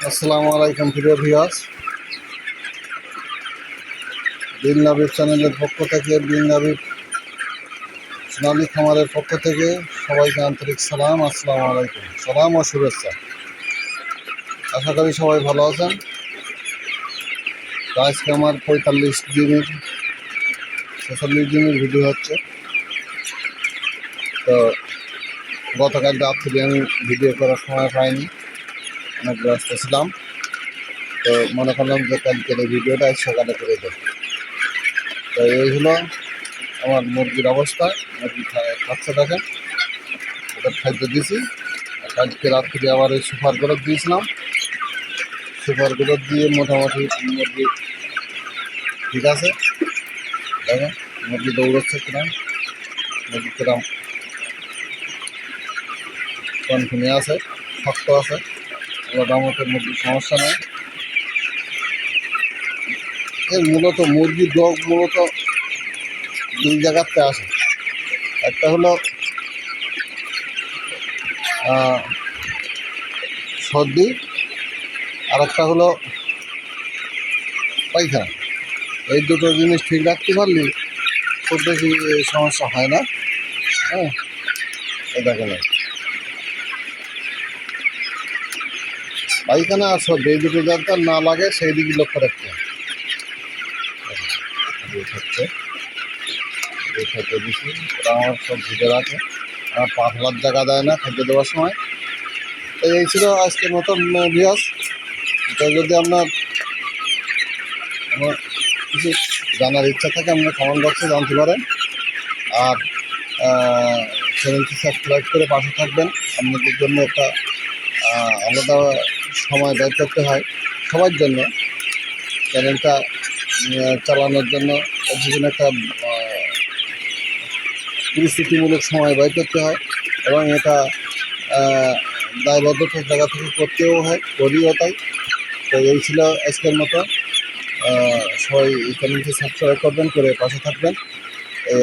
আসসালামু আলাইকুম প্রিয় ভিউয়ার্স, বিন নাবিব চ্যানেলের পক্ষ থেকে, বিন নাবিব সোনালী খামারের পক্ষ থেকে সবাইকে আন্তরিক সালাম। আসসালামু আলাইকুম, সালাম ও শুভেচ্ছা। আশা করি সবাই ভালো আছেন। তো আজকে আমার 46 দিনের ভিডিও হচ্ছে। তো গতকাল রাত থেকে আমি ভিডিও করার সময় পাইনি, অনেক ব্যস্ত ছিলাম। তো মনে করলাম যে কালকের এই ভিডিওটা সকালে করে দেব। তো এই হলো আমার মুরগির অবস্থা। মুরগি খাচ্ছে, দেখেন ওদের খাদ্য দিয়েছি। কালকে রাত্রে আবার এই সুপার গোলক দিয়েছিলাম। সুপার গোলক দিয়ে মোটামুটি মুরগি ঠিক আছে। দেখেন মুরগি দৌড়চ্ছে কিরাম, মুরগি কিরাম কনফিনে আছে, শক্ত আছে। মোটামুটি মুরগির সমস্যা নেই। এর মূলত মুরগির রোগ মূলত দুই জায়গাতে আসে। একটা হলো সর্দি, আর একটা হলো পায়খানা। এই দুটো জিনিস ঠিক রাখতে পারলে খুব বেশি সমস্যা হয় না। হ্যাঁ, এই দেখেন পায়খানা আর সর্দি, এই দুটো যাতে না লাগে সেই দিকে লক্ষ্য রাখতে হবে। হচ্ছে খাদ্য দিচ্ছি, ওরা আমার সব ভিজে রাখে, আমার পা ফেলার জায়গা দেয় না খাদ্য দেওয়ার সময়। তো এই ছিল আজকের মতন ভিউয়ার্স। তো যদি আমার কিছু জানার ইচ্ছা থাকে আপনারা কমেন্ট বক্সে জানতে পারেন। আর চ্যানেলটি সাবস্ক্রাইব করে পাশে থাকবেন। আপনাদের জন্য একটা আলাদা সময় ব্যয় করতে হয় সবার জন্য। চ্যানেলটা চালানোর জন্য বিভিন্ন একটা পরিস্থিতিমূলক সময় ব্যয় করতে হয়, এবং এটা দায়বদ্ধতার জায়গা থেকে করতেও হয়, করিও তাই। তো এই ছিল আজকের মতো। সবাই এই চ্যানেলটি সাবস্ক্রাইব করবেন, করে পাশে থাকবেন এই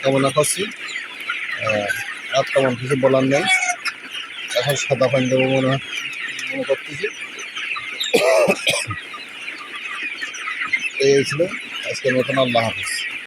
কামনা করছি। আর তেমন কিছু বলার নেই, এখন সাদা পানি দেবো মনে করতেছি। এই ছিল আজকের মতন। আল্লাহ হাফিজ।